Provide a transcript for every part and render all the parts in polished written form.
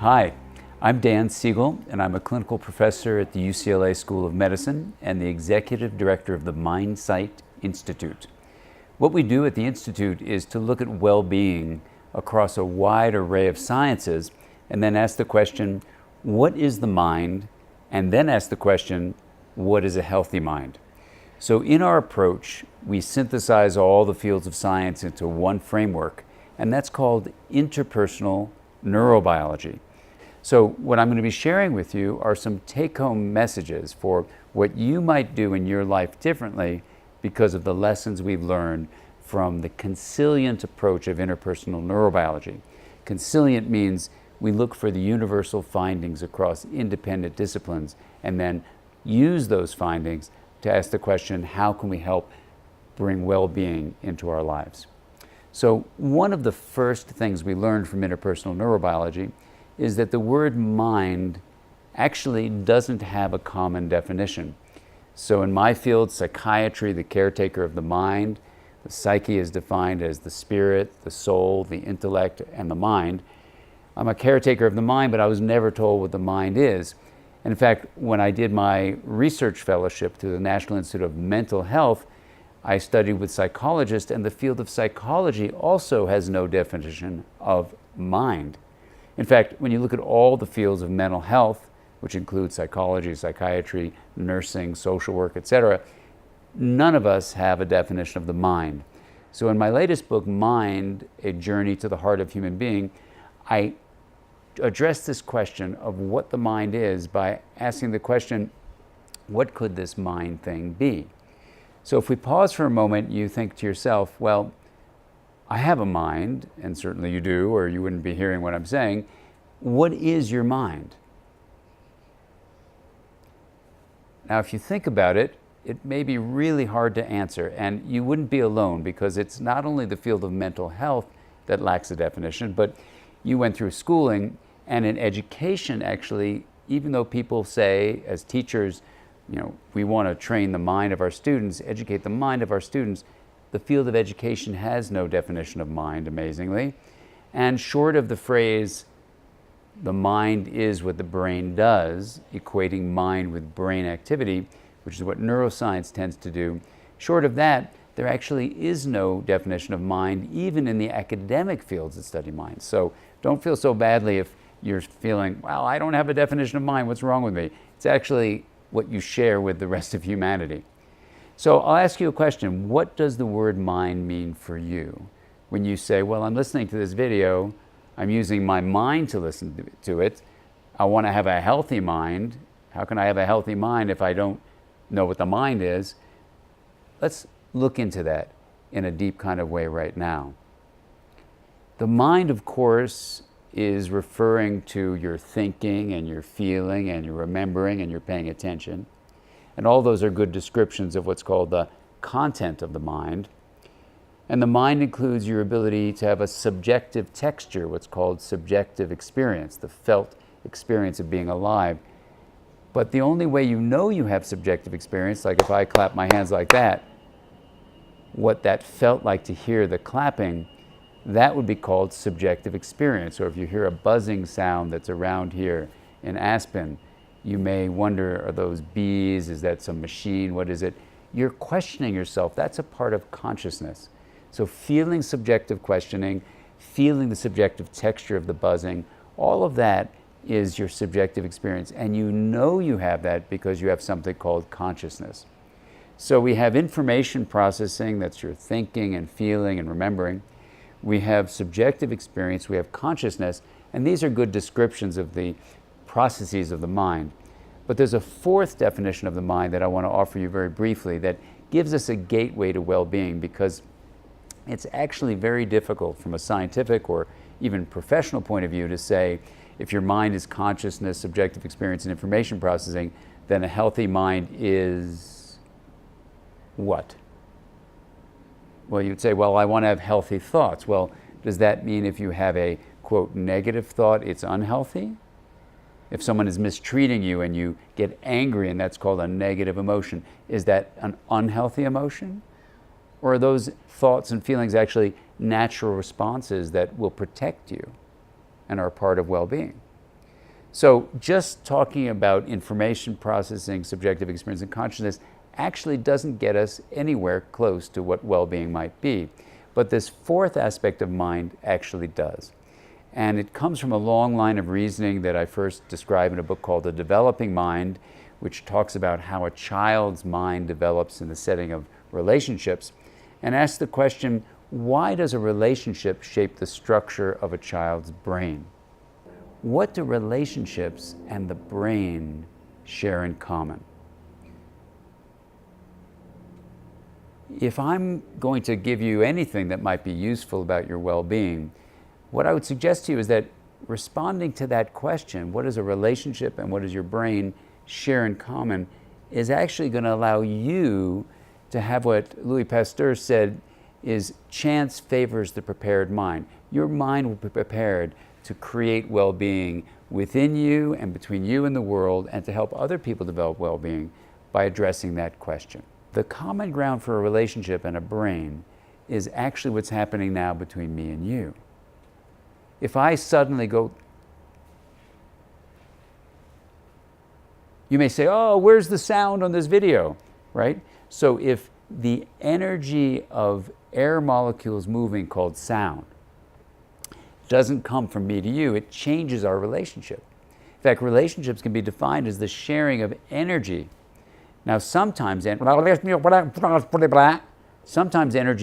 Hi, I'm Dan Siegel, and I'm a clinical professor at the UCLA School of Medicine and the executive director of the MindSight Institute. What we do at the Institute is to look at well-being across a wide array of sciences and then ask the question, what is the mind? And then ask the question, what is a healthy mind? So in our approach, we synthesize all the fields of science into one framework, and that's called interpersonal neurobiology. So what I'm going to be sharing with you are some take-home messages for what you might do in your life differently because of the lessons we've learned from the consilient approach of interpersonal neurobiology. Consilient means we look for the universal findings across independent disciplines and then use those findings to ask the question, how can we help bring well-being into our lives? So one of the first things we learned from interpersonal neurobiology is that the word mind actually doesn't have a common definition. So in my field, psychiatry, the caretaker of the mind, the psyche is defined as the spirit, the soul, the intellect, and the mind. I'm a caretaker of the mind, but I was never told what the mind is. And in fact, when I did my research fellowship through the National Institute of Mental Health, I studied with psychologists, and the field of psychology also has no definition of mind. In fact, when you look at all the fields of mental health, which include psychology, psychiatry, nursing, social work, etc., none of us have a definition of the mind. So in my latest book, Mind, A Journey to the Heart of Human Being, I address this question of what the mind is by asking the question, what could this mind thing be? So if we pause for a moment, you think to yourself, well, I have a mind, and certainly you do, or you wouldn't be hearing what I'm saying. What is your mind? Now, if you think about it, it may be really hard to answer, and you wouldn't be alone because it's not only the field of mental health that lacks a definition, but you went through schooling, and in education, actually, even though people say, as teachers, we want to train the mind of our students, educate the mind of our students, the field of education has no definition of mind, amazingly. And short of the phrase, the mind is what the brain does, equating mind with brain activity, which is what neuroscience tends to do, short of that, there actually is no definition of mind, even in the academic fields that study mind. So don't feel so badly if you're feeling, well, I don't have a definition of mind, what's wrong with me? It's actually what you share with the rest of humanity. So I'll ask you a question. What does the word mind mean for you? When you say, well, I'm listening to this video, I'm using my mind to listen to it, I want to have a healthy mind. How can I have a healthy mind if I don't know what the mind is? Let's look into that in a deep kind of way right now. The mind, of course, is referring to your thinking and your feeling and your remembering and your paying attention. And all those are good descriptions of what's called the content of the mind. And the mind includes your ability to have a subjective texture, what's called subjective experience, the felt experience of being alive. But the only way you know you have subjective experience, like if I clap my hands like that, what that felt like to hear the clapping, that would be called subjective experience. Or if you hear a buzzing sound that's around here in Aspen, you may wonder, are those bees? Is that some machine? What is it? You're questioning yourself. That's a part of consciousness. So feeling subjective questioning, feeling the subjective texture of the buzzing, all of that is your subjective experience. And you know you have that because you have something called consciousness. So we have information processing, that's your thinking and feeling and remembering. We have subjective experience, we have consciousness, and these are good descriptions of the processes of the mind. But there's a fourth definition of the mind that I want to offer you very briefly that gives us a gateway to well-being, because it's actually very difficult from a scientific or even professional point of view to say if your mind is consciousness, subjective experience, and information processing, then a healthy mind is what? Well, you'd say, well, I want to have healthy thoughts. Well, does that mean if you have a, quote, negative thought, it's unhealthy? If someone is mistreating you and you get angry and that's called a negative emotion, is that an unhealthy emotion? Or are those thoughts and feelings actually natural responses that will protect you and are part of well-being? So just talking about information processing, subjective experience, and consciousness actually doesn't get us anywhere close to what well-being might be. But this fourth aspect of mind actually does. And it comes from a long line of reasoning that I first described in a book called The Developing Mind, which talks about how a child's mind develops in the setting of relationships, and asks the question, why does a relationship shape the structure of a child's brain? What do relationships and the brain share in common? If I'm going to give you anything that might be useful about your well-being, what I would suggest to you is that responding to that question, what is a relationship and what does your brain share in common, is actually going to allow you to have what Louis Pasteur said is chance favors the prepared mind. Your mind will be prepared to create well-being within you and between you and the world, and to help other people develop well-being by addressing that question. The common ground for a relationship and a brain is actually what's happening now between me and you. If I suddenly go, you may say, oh, where's the sound on this video, right? So if the energy of air molecules moving, called sound, doesn't come from me to you, it changes our relationship. In fact, relationships can be defined as the sharing of energy. Now, sometimes energy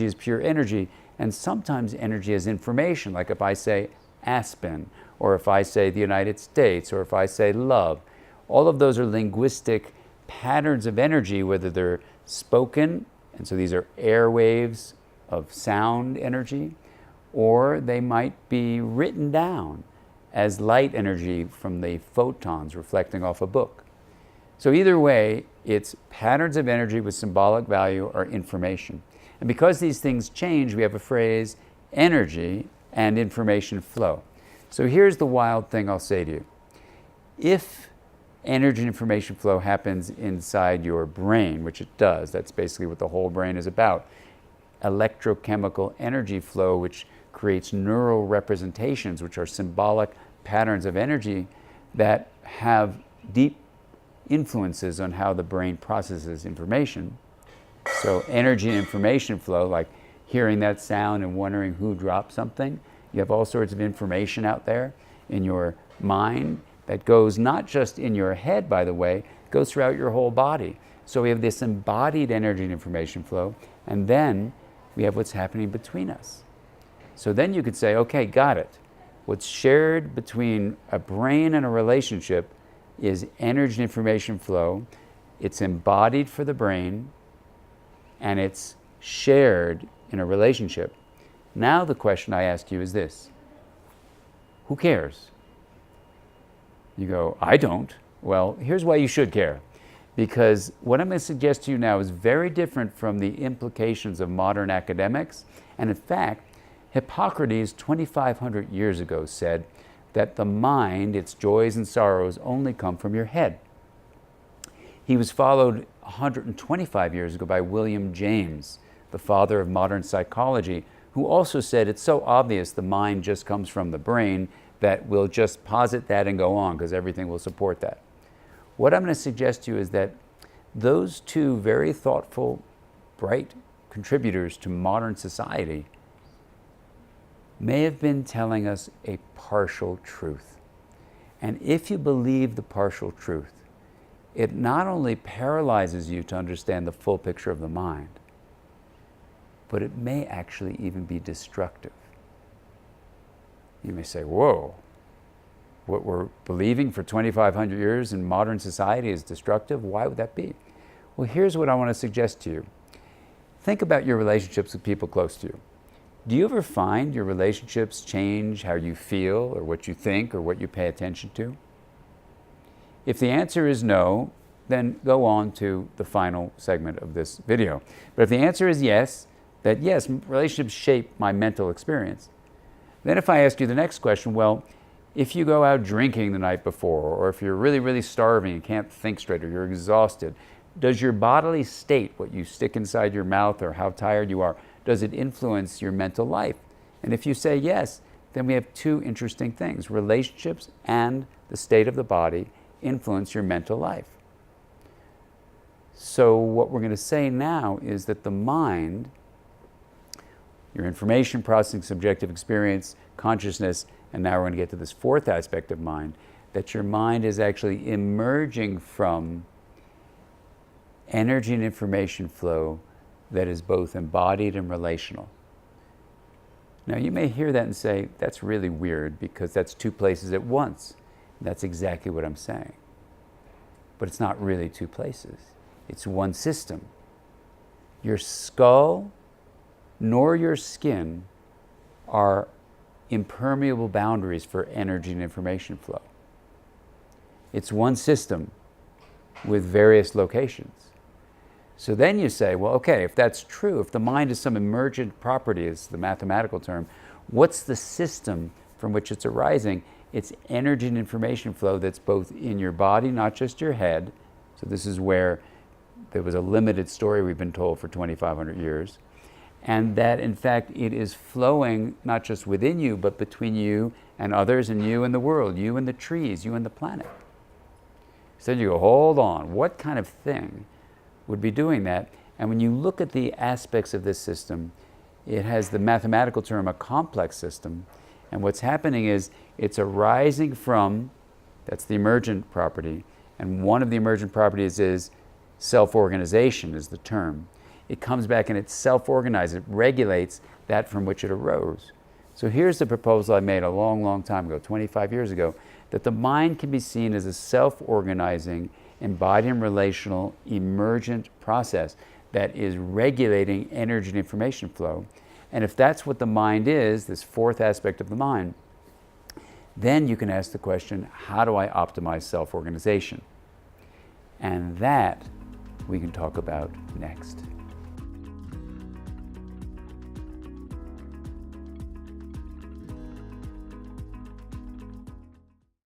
is pure energy, and sometimes energy is information, like if I say Aspen, or if I say the United States, or if I say love. All of those are linguistic patterns of energy, whether they're spoken, and so these are airwaves of sound energy, or they might be written down as light energy from the photons reflecting off a book. So either way, it's patterns of energy with symbolic value or information. And because these things change, we have a phrase, energy and information flow. So here's the wild thing I'll say to you. If energy and information flow happens inside your brain, which it does, that's basically what the whole brain is about, electrochemical energy flow, which creates neural representations, which are symbolic patterns of energy that have deep influences on how the brain processes information. So energy and information flow, like hearing that sound and wondering who dropped something, you have all sorts of information out there in your mind that goes not just in your head, by the way, it goes throughout your whole body. So we have this embodied energy and information flow, and then we have what's happening between us. So then you could say, okay, got it. What's shared between a brain and a relationship is energy and information flow. It's embodied for the brain, and it's shared in a relationship. Now the question I ask you is this: who cares? You go, I don't. Well, here's why you should care. Because what I'm going to suggest to you now is very different from the implications of modern academics. And in fact, Hippocrates 2,500 years ago said that the mind, its joys and sorrows, only come from your head. He was followed 125 years ago by William James, the father of modern psychology, who also said it's so obvious the mind just comes from the brain that we'll just posit that and go on because everything will support that. What I'm going to suggest to you is that those two very thoughtful, bright contributors to modern society may have been telling us a partial truth. And if you believe the partial truth, it not only paralyzes you to understand the full picture of the mind, but it may actually even be destructive. You may say, whoa, what we're believing for 2,500 years in modern society is destructive? Why would that be? Well, here's what I want to suggest to you. Think about your relationships with people close to you. Do you ever find your relationships change how you feel or what you think or what you pay attention to? If the answer is no, then go on to the final segment of this video. But if the answer is yes, that yes, relationships shape my mental experience, then if I ask you the next question, well, if you go out drinking the night before, or if you're really, really starving and can't think straight, or you're exhausted, does your bodily state, what you stick inside your mouth or how tired you are, does it influence your mental life? And if you say yes, then we have two interesting things, relationships and the state of the body, influence your mental life. So what we're going to say now is that the mind, your information processing, subjective experience, consciousness, and now we're going to get to this fourth aspect of mind, that your mind is actually emerging from energy and information flow that is both embodied and relational. Now you may hear that and say, that's really weird because that's two places at once. That's exactly what I'm saying. But it's not really two places. It's one system. Your skull nor your skin are impermeable boundaries for energy and information flow. It's one system with various locations. So then you say, well, okay, if that's true, if the mind is some emergent property, is the mathematical term, what's the system from which it's arising? It's energy and information flow that's both in your body, not just your head. So this is where there was a limited story we've been told for 2,500 years. And that, in fact, it is flowing not just within you, but between you and others, and you and the world, you and the trees, you and the planet. So you go, hold on, what kind of thing would be doing that? And when you look at the aspects of this system, it has the mathematical term a complex system. And what's happening is it's arising from, that's the emergent property, and one of the emergent properties is self-organization is the term. It comes back and it self-organizes, it regulates that from which it arose. So here's the proposal I made a long, long time ago, 25 years ago, that the mind can be seen as a self-organizing, embodied and relational, emergent process that is regulating energy and information flow. And if that's what the mind is, this fourth aspect of the mind, then you can ask the question, how do I optimize self-organization? And that we can talk about next.